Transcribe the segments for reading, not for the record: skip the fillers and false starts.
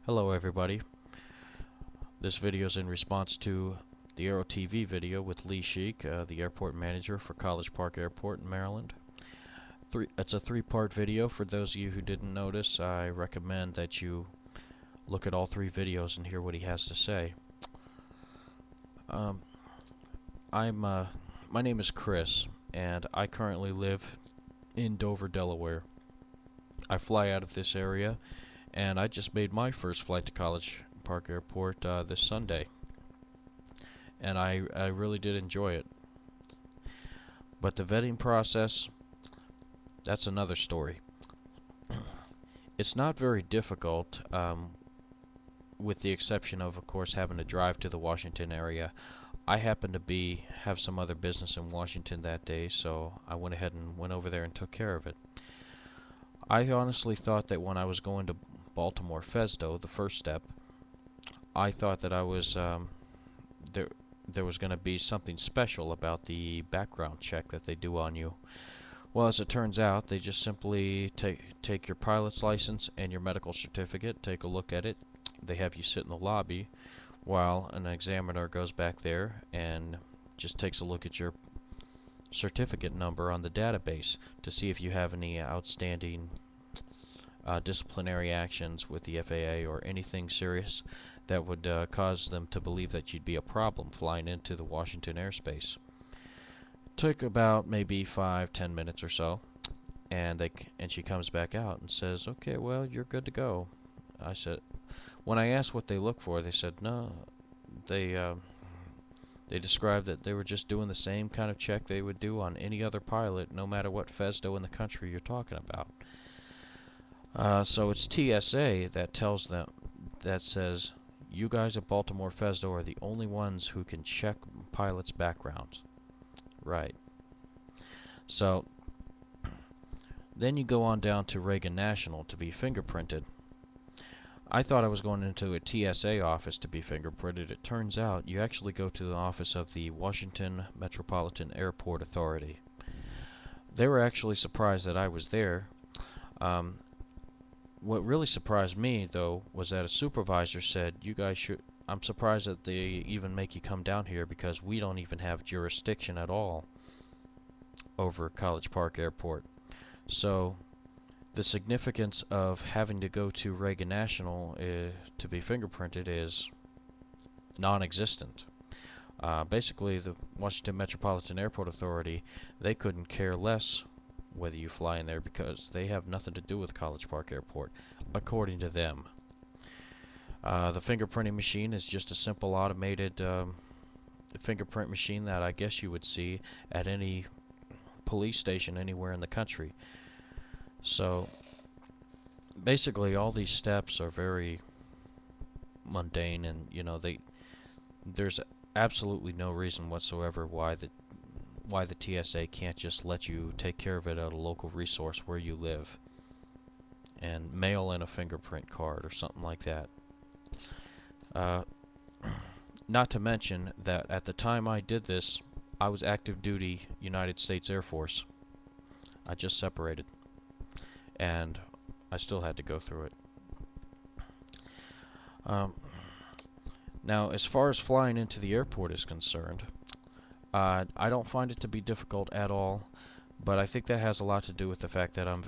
Hello everybody. This video is in response to the Aero-TV video with Lee Sheik, the airport manager for College Park Airport in Maryland. It's a three-part video. For those of you who didn't notice, I recommend that you look at all three videos and hear what he has to say. Um, my name is Chris, and I currently live in Dover, Delaware. I fly out of this area, and I just made my first flight to College Park Airport this Sunday, and I really did enjoy it. But the vetting process, that's another story. It's not very difficult, with the exception of course, having to drive to the Washington area. I happened to have some other business in Washington that day, so I went ahead and went over there and took care of it. I honestly thought that when I was going to Baltimore FESDO, the first step, I thought that I was there was going to be something special about the background check that they do on you. Well, as it turns out, they just simply take your pilot's license and your medical certificate, take a look at it. They have you sit in the lobby while an examiner goes back there and just takes a look at your certificate number on the database to see if you have any outstanding disciplinary actions with the FAA or anything serious that would cause them to believe that you'd be a problem flying into the Washington airspace. Took about maybe 5-10 minutes or so, and she comes back out and says, "Okay, well, you're good to go." I said, when I asked what they look for, they said no. They described that they were just doing the same kind of check they would do on any other pilot, no matter what FESDO in the country you're talking about. So it's TSA that tells them, that says, you guys at Baltimore FESDO are the only ones who can check pilots' backgrounds. Right. So then you go on down to Reagan National to be fingerprinted. I thought I was going into a TSA office to be fingerprinted. It turns out you actually go to the office of the Washington Metropolitan Airport Authority. They were actually surprised that I was there. What really surprised me, though, was that a supervisor said, "You guys should." I'm surprised that they even make you come down here because we don't even have jurisdiction at all over College Park Airport. So the significance of having to go to Reagan National to be fingerprinted is non-existent. Basically, the Washington Metropolitan Airport Authority, they couldn't care less whether you fly in there because they have nothing to do with College Park Airport, according to them. The fingerprinting machine is just a simple automated fingerprint machine that I guess you would see at any police station anywhere in the country. So basically all these steps are very mundane, and there's absolutely no reason whatsoever why the TSA can't just let you take care of it at a local resource where you live and mail in a fingerprint card or something like that. Not to mention that at the time I did this, I was active duty United States Air Force. I just separated, and I still had to go through it. Now, as far as flying into the airport is concerned, I don't find it to be difficult at all, but I think that has a lot to do with the fact that I'm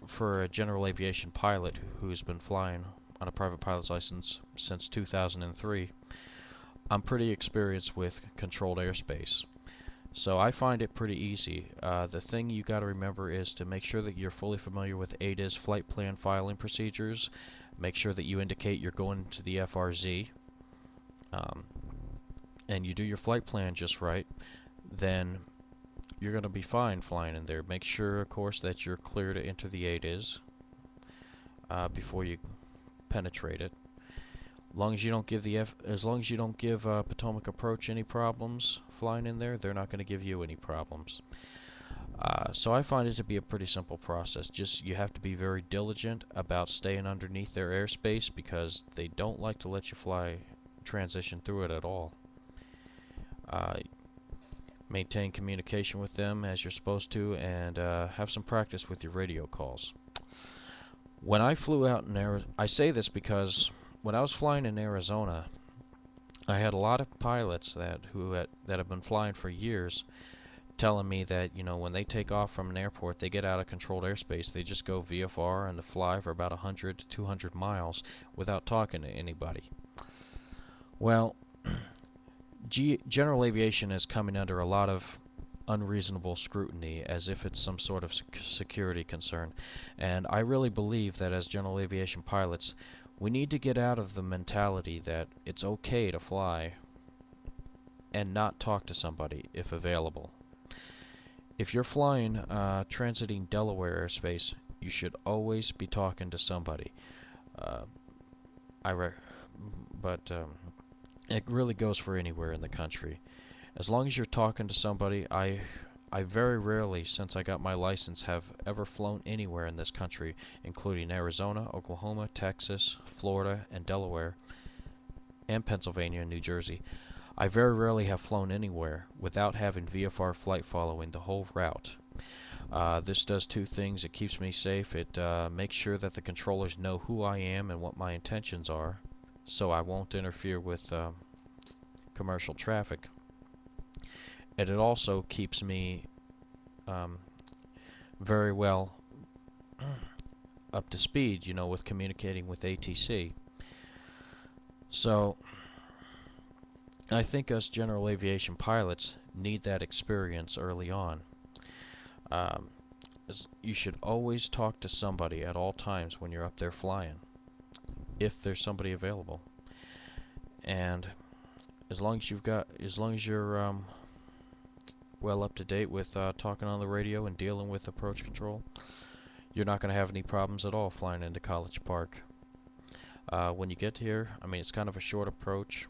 for a general aviation pilot who's been flying on a private pilot's license since 2003, I'm pretty experienced with controlled airspace. So I find it pretty easy. The thing you got to remember is to make sure that you're fully familiar with ADIZ flight plan filing procedures. Make sure that you indicate you're going to the FRZ, and you do your flight plan just right. Then you're going to be fine flying in there. Make sure, of course, that you're clear to enter the ADIZ before you penetrate it. As long as you don't give Potomac Approach any problems flying in there, they're not going to give you any problems. So I find it to be a pretty simple process. Just you have to be very diligent about staying underneath their airspace because they don't like to let you transition through it at all. Maintain communication with them as you're supposed to, and have some practice with your radio calls. When I flew out in Arizona, I say this because when I was flying in Arizona, I had a lot of pilots that have been flying for years telling me that, when they take off from an airport, they get out of controlled airspace. They just go VFR and fly for about 100 to 200 miles without talking to anybody. Well, general aviation is coming under a lot of unreasonable scrutiny as if it's some sort of security concern. And I really believe that as general aviation pilots, we need to get out of the mentality that it's okay to fly and not talk to somebody if available. If you're flying transiting Delaware airspace, you should always be talking to somebody. But it really goes for anywhere in the country. As long as you're talking to somebody, I very rarely, since I got my license, have ever flown anywhere in this country, including Arizona, Oklahoma, Texas, Florida, and Delaware, and Pennsylvania and New Jersey. I very rarely have flown anywhere without having VFR flight following the whole route. This does two things. It keeps me safe. It makes sure that the controllers know who I am and what my intentions are, so I won't interfere with commercial traffic. And it also keeps me very well up to speed, with communicating with ATC. So I think us general aviation pilots need that experience early on. You should always talk to somebody at all times when you're up there flying, if there's somebody available. And as long as you're well up to date with talking on the radio and dealing with approach control, you're not going to have any problems at all flying into College Park. When you get here, it's kind of a short approach.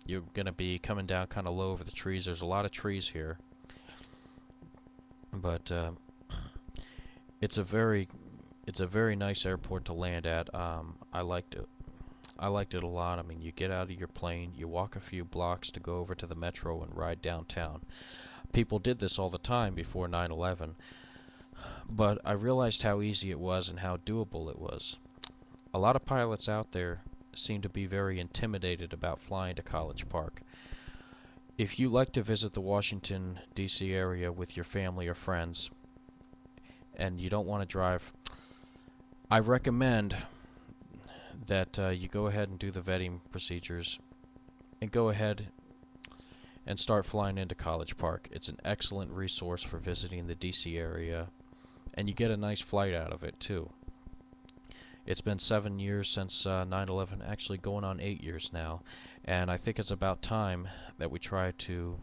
You're gonna be coming down kind of low over the trees. There's a lot of trees here, but it's a very nice airport to land at. I liked it. I liked it a lot. You get out of your plane, you walk a few blocks to go over to the metro and ride downtown. People did this all the time before 9/11, but I realized how easy it was and how doable it was. A lot of pilots out there seem to be very intimidated about flying to College Park. If you like to visit the Washington, D.C. area with your family or friends, and you don't want to drive, I recommend that you go ahead and do the vetting procedures and go ahead and start flying into College Park. It's an excellent resource for visiting the D.C. area, and you get a nice flight out of it too. It's been 7 years since 9/11, actually going on 8 years now, and I think it's about time that we try to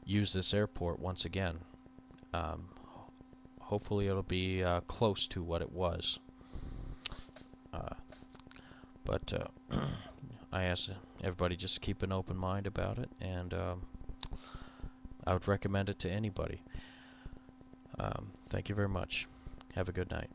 use this airport once again. Hopefully it'll be close to what it was. But I ask everybody just keep an open mind about it, and I would recommend it to anybody. Thank you very much. Have a good night.